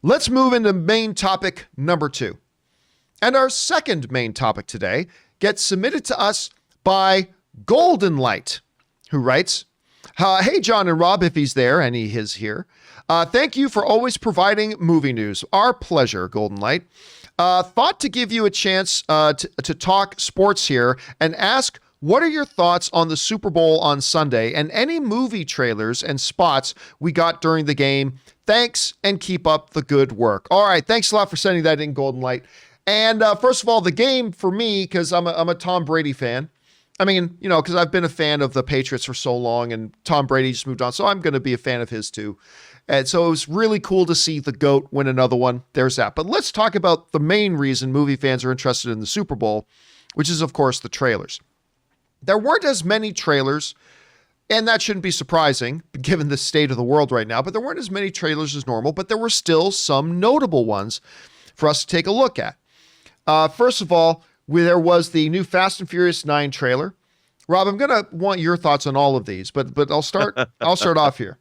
Let's move into main topic number 2. And our second main topic today gets submitted to us by Goldenlight, who writes, hey, John and Rob, if he's there, and he is here. Thank you for always providing movie news. Our pleasure, Goldenlight. Thought to give you a chance to talk sports here and ask, what are your thoughts on the Super Bowl on Sunday and any movie trailers and spots we got during the game? Thanks, and keep up the good work. All right, thanks a lot for sending that in, Goldenlight. And first of all, the game for me, because I'm a Tom Brady fan. I mean, because I've been a fan of the Patriots for so long, and Tom Brady just moved on, so I'm going to be a fan of his too. And so it was really cool to see the GOAT win another one. There's that. But let's talk about the main reason movie fans are interested in the Super Bowl, which is, of course, the trailers. There weren't as many trailers, and that shouldn't be surprising given the state of the world right now, but there weren't as many trailers as normal, but there were still some notable ones for us to take a look at. First of all, there was the new Fast and Furious 9 trailer. Rob, I'm going to want your thoughts on all of these, but I'll start off here.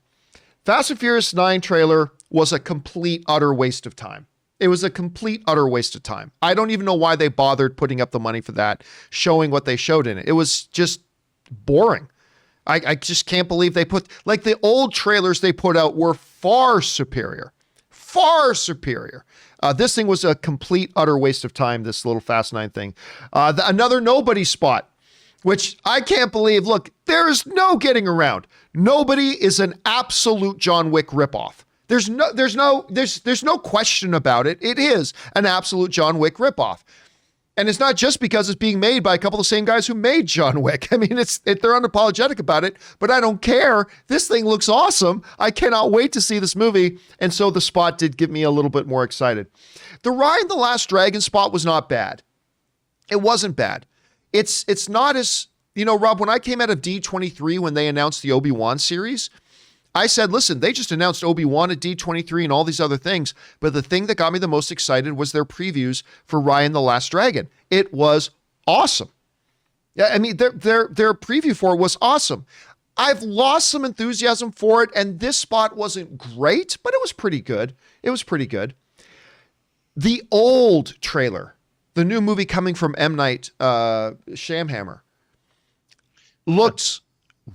Fast and Furious 9 trailer was a complete, utter waste of time. It was a complete, utter waste of time. I don't even know why they bothered putting up the money for that, showing what they showed in it. It was just boring. I just can't believe they put, like, the old trailers they put out were far superior. Far superior. This thing was a complete, utter waste of time, this little Fast 9 thing. Another nobody spot, which I can't believe. Look, there's no getting around. Nobody is an absolute John Wick ripoff. There's no question about it. It is an absolute John Wick ripoff. And it's not just because it's being made by a couple of the same guys who made John Wick. I mean, they're unapologetic about it, but I don't care. This thing looks awesome. I cannot wait to see this movie. And so the spot did get me a little bit more excited. The Ride the Last Dragon spot was not bad. It wasn't bad. It's not as, Rob, when I came out of D23 when they announced the Obi-Wan series, I said, listen, they just announced Obi-Wan at D23 and all these other things, but the thing that got me the most excited was their previews for Raya and the Last Dragon. It was awesome. Yeah, I mean, their preview for it was awesome. I've lost some enthusiasm for it, and this spot wasn't great, but it was pretty good. It was pretty good. The old trailer, the new movie coming from M. Night Shyamalan, looked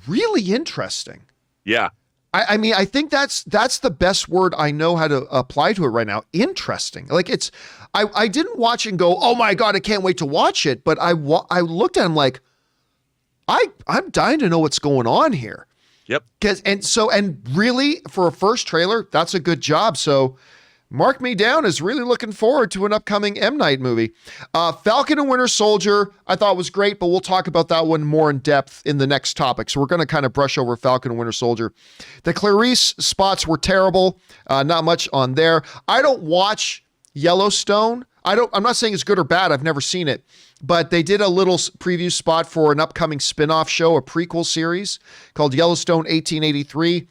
really interesting. Yeah. I mean, I think that's the best word I know how to apply to it right now. Interesting. Like I didn't watch it and go, oh my God, I can't wait to watch it. But I looked at him like, I'm dying to know what's going on here. Yep. And really for a first trailer, that's a good job. So mark me down as really looking forward to an upcoming M. Night movie. Falcon and Winter Soldier, I thought was great, but we'll talk about that one more in depth in the next topic. So we're going to kind of brush over Falcon and Winter Soldier. The Clarice spots were terrible. Not much on there. I don't watch Yellowstone. I'm not saying it's good or bad. I've never seen it, but they did a little preview spot for an upcoming spin-off show, a prequel series called Yellowstone 1883.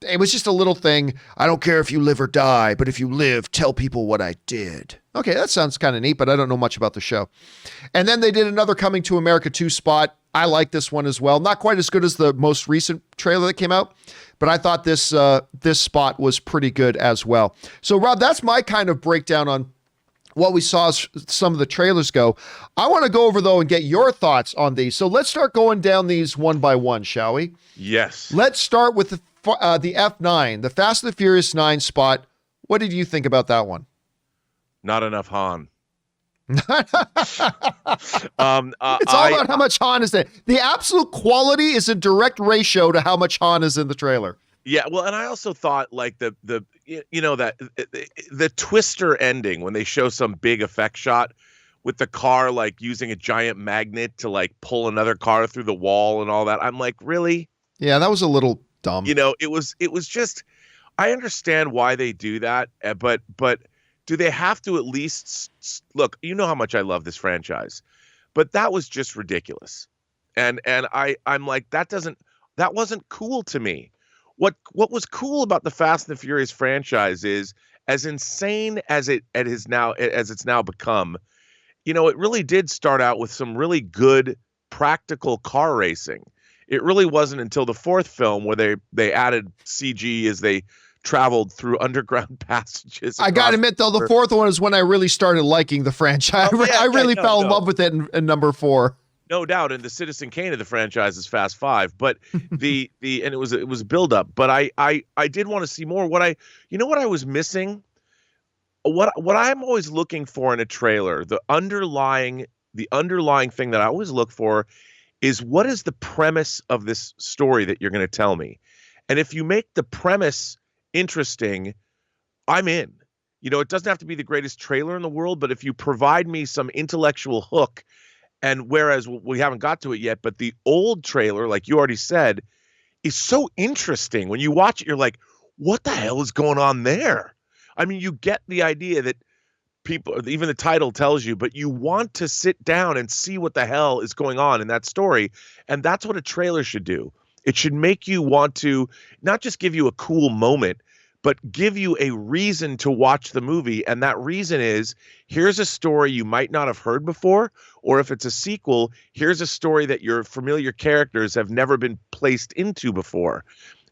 It was just a little thing. I don't care if you live or die, but if you live, tell people what I did. Okay, that sounds kind of neat, but I don't know much about the show. And then they did another Coming to America 2 spot. I like this one as well. Not quite as good as the most recent trailer that came out, but I thought this spot was pretty good as well. So, Rob, that's my kind of breakdown on what we saw as some of the trailers go. I want to go over, though, and get your thoughts on these. So let's start going down these one by one, shall we? Yes. Let's start with the F9, the Fast and the Furious 9 spot. What did you think about that one? Not enough Han. It's all about how much Han is there. The absolute quality is in direct ratio to how much Han is in the trailer. Yeah, well, and I also thought like that the twister ending when they show some big effect shot with the car like using a giant magnet to like pull another car through the wall and all that. I'm like, really? Yeah, that was a little dumb. It was just, I understand why they do that, but do they have to at least look, you know how much I love this franchise, but that was just ridiculous. And I'm like, that wasn't cool to me. What was cool about the Fast and the Furious franchise is, as insane as it's now become, it really did start out with some really good practical car racing. It really wasn't until the fourth film where they added CG as they traveled through underground passages. I gotta admit, though, the fourth one is when I really started liking the franchise. I really fell in love with it in number 4. No doubt, and the Citizen Kane of the franchise is Fast Five, but and it was a build up. But I did want to see more. What I was missing, what I'm always looking for in a trailer, the underlying thing that I always look for is, what is the premise of this story that you're going to tell me? And if you make the premise interesting, I'm in. It doesn't have to be the greatest trailer in the world, but if you provide me some intellectual hook, and whereas we haven't got to it yet, but the old trailer, like you already said, is so interesting. When you watch it, you're like, what the hell is going on there? I mean, you get the idea that people, even the title tells you, but you want to sit down and see what the hell is going on in that story. And that's what a trailer should do. It should make you want to not just give you a cool moment, but give you a reason to watch the movie. And that reason is, here's a story you might not have heard before, or if it's a sequel, here's a story that your familiar characters have never been placed into before.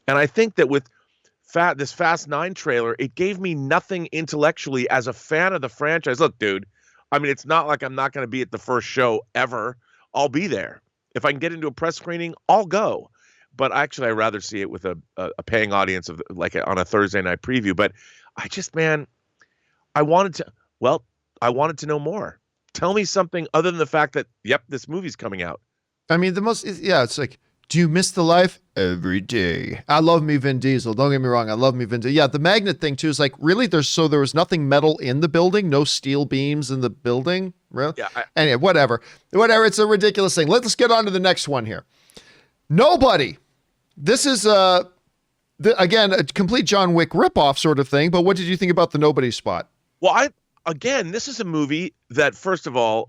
And I think that with this Fast 9 trailer, it gave me nothing intellectually as a fan of the franchise. Look, dude, I mean, it's not like I'm not going to be at the first show ever. I'll be there. If I can get into a press screening, I'll go. But actually, I'd rather see it with a paying audience of on a Thursday night preview. But I wanted to know more. Tell me something other than the fact that, yep, this movie's coming out. I mean, it's like, do you miss the life? Every day. I love me Vin Diesel. Don't get me wrong. I love me Vin Diesel. Yeah, the magnet thing too is like, really? There was nothing metal in the building? No steel beams in the building? Really? Yeah. Anyway, whatever. It's a ridiculous thing. Let's get on to the next one here. Nobody. This is, again, a complete John Wick ripoff sort of thing, but what did you think about the Nobody spot? Well, this is a movie that, first of all,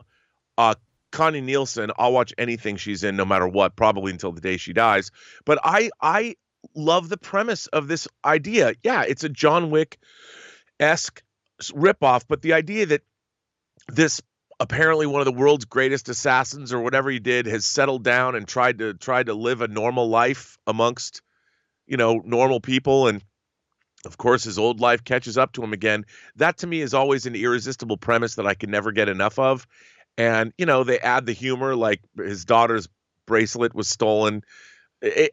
Connie Nielsen, I'll watch anything she's in no matter what, probably until the day she dies. But I love the premise of this idea. Yeah, it's a John Wick-esque ripoff, but the idea that this apparently one of the world's greatest assassins or whatever he did has settled down and tried to live a normal life amongst, normal people, and of course his old life catches up to him again. That to me is always an irresistible premise that I can never get enough of. And, they add the humor, like his daughter's bracelet was stolen.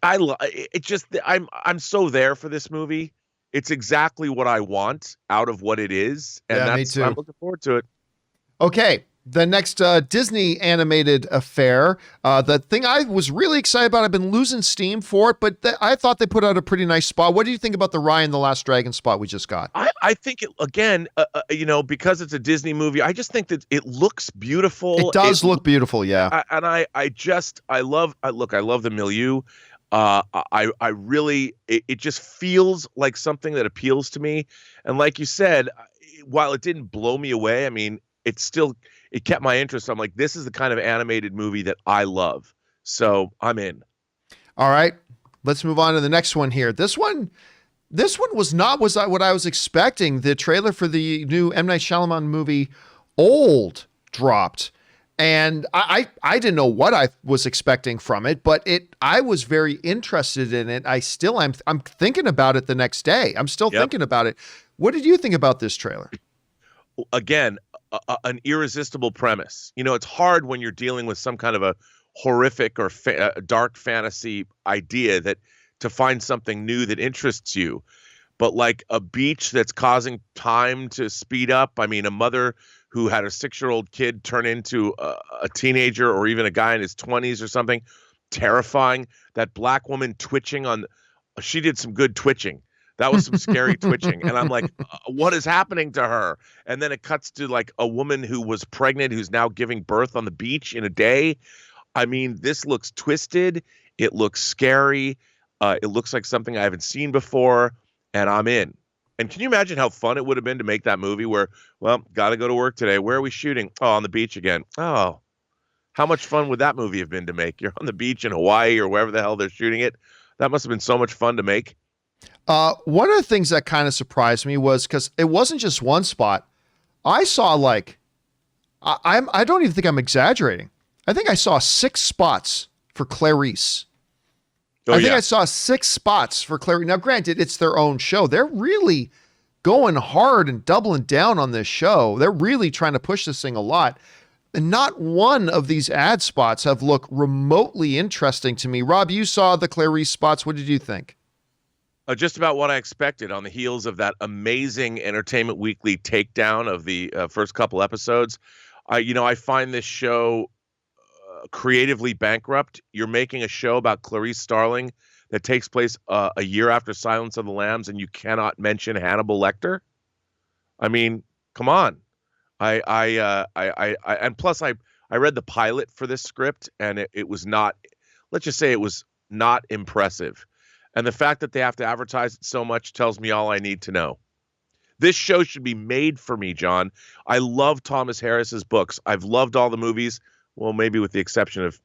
I'm so there for this movie. It's exactly what I want out of what it is. And me too. I'm looking forward to it. Okay. The next Disney animated affair, the thing I was really excited about, I've been losing steam for it, but I thought they put out a pretty nice spot. What do you think about the Raya and the Last Dragon spot we just got? I think it, again, because it's a Disney movie, I just think that it looks beautiful. It does look beautiful, yeah. I love the milieu. It just feels like something that appeals to me. And like you said, while it didn't blow me away, I mean, it kept my interest. I'm like, this is the kind of animated movie that I love. So I'm in. All right, let's move on to the next one here. This one was not what I was expecting. The trailer for the new M. Night Shyamalan movie, Old, dropped. And I didn't know what I was expecting from it, but I was very interested in it. I'm thinking about it the next day. I'm still thinking about it. What did you think about this trailer? Again, an irresistible premise. It's hard when you're dealing with some kind of a horrific or dark fantasy idea to find something new that interests you. But like a beach that's causing time to speed up. I mean, a mother who had a 6-year-old kid turn into a teenager, or even a guy in his 20s or something, terrifying. That black woman twitching she did some good twitching. That was some scary twitching. And I'm like, what is happening to her? And then it cuts to like a woman who was pregnant, who's now giving birth on the beach in a day. I mean, this looks twisted. It looks scary. It looks like something I haven't seen before, and I'm in. And can you imagine how fun it would have been to make that movie where, well, got to go to work today. Where are we shooting? Oh, on the beach again. Oh, how much fun would that movie have been to make? You're on the beach in Hawaii or wherever the hell they're shooting it. That must have been so much fun to make. One of the things that kind of surprised me was because it wasn't just one spot. I saw I don't even think I'm exaggerating. I think I saw 6 spots for Clarice. I think I saw 6 spots for Clarice. Now, granted, it's their own show. They're really going hard and doubling down on this show. They're really trying to push this thing a lot. And not one of these ad spots have looked remotely interesting to me. Rob, you saw the Clarice spots. What did you think? Just about what I expected on the heels of that amazing Entertainment Weekly takedown of the first couple episodes. I find this show creatively bankrupt. You're making a show about Clarice Starling that takes place a year after Silence of the Lambs, and you cannot mention Hannibal Lecter. I mean, come on. And plus I read the pilot for this script, and it was not, let's just say it was not impressive. And the fact that they have to advertise it so much tells me all I need to know. This show should be made for me, John. I love Thomas Harris's books. I've loved all the movies, well, maybe with the exception of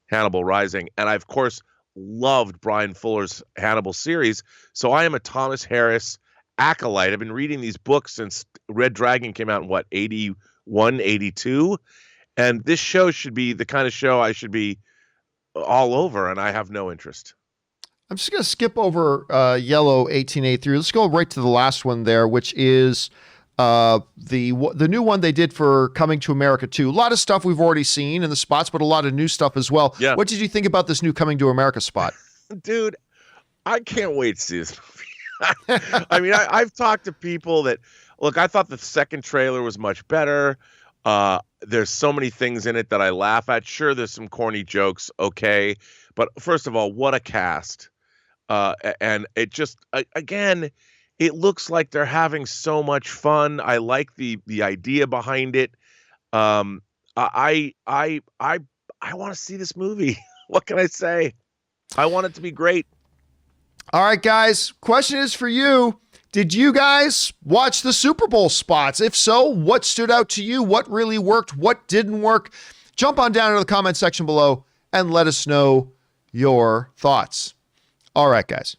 Hannibal Rising. And I, of course, loved Brian Fuller's Hannibal series. So I am a Thomas Harris acolyte. I've been reading these books since Red Dragon came out in, 81, 82? And this show should be the kind of show I should be all over, and I have no interest. I'm just going to skip over Yellow 1883. Let's go right to the last one there, which is the new one they did for Coming to America 2. A lot of stuff we've already seen in the spots, but a lot of new stuff as well. Yeah. What did you think about this new Coming to America spot? Dude, I can't wait to see this movie. I mean, I've talked to people that, look, I thought the second trailer was much better. There's so many things in it that I laugh at. Sure, there's some corny jokes, okay. But first of all, what a cast. And it just, again, it looks like they're having so much fun. I like the idea behind it. I want to see this movie. What can I say? I want it to be great. All right, guys, question is for you. Did you guys watch the Super Bowl spots? If so, what stood out to you? What really worked? What didn't work? Jump on down to the comment section below and let us know your thoughts. All right, guys.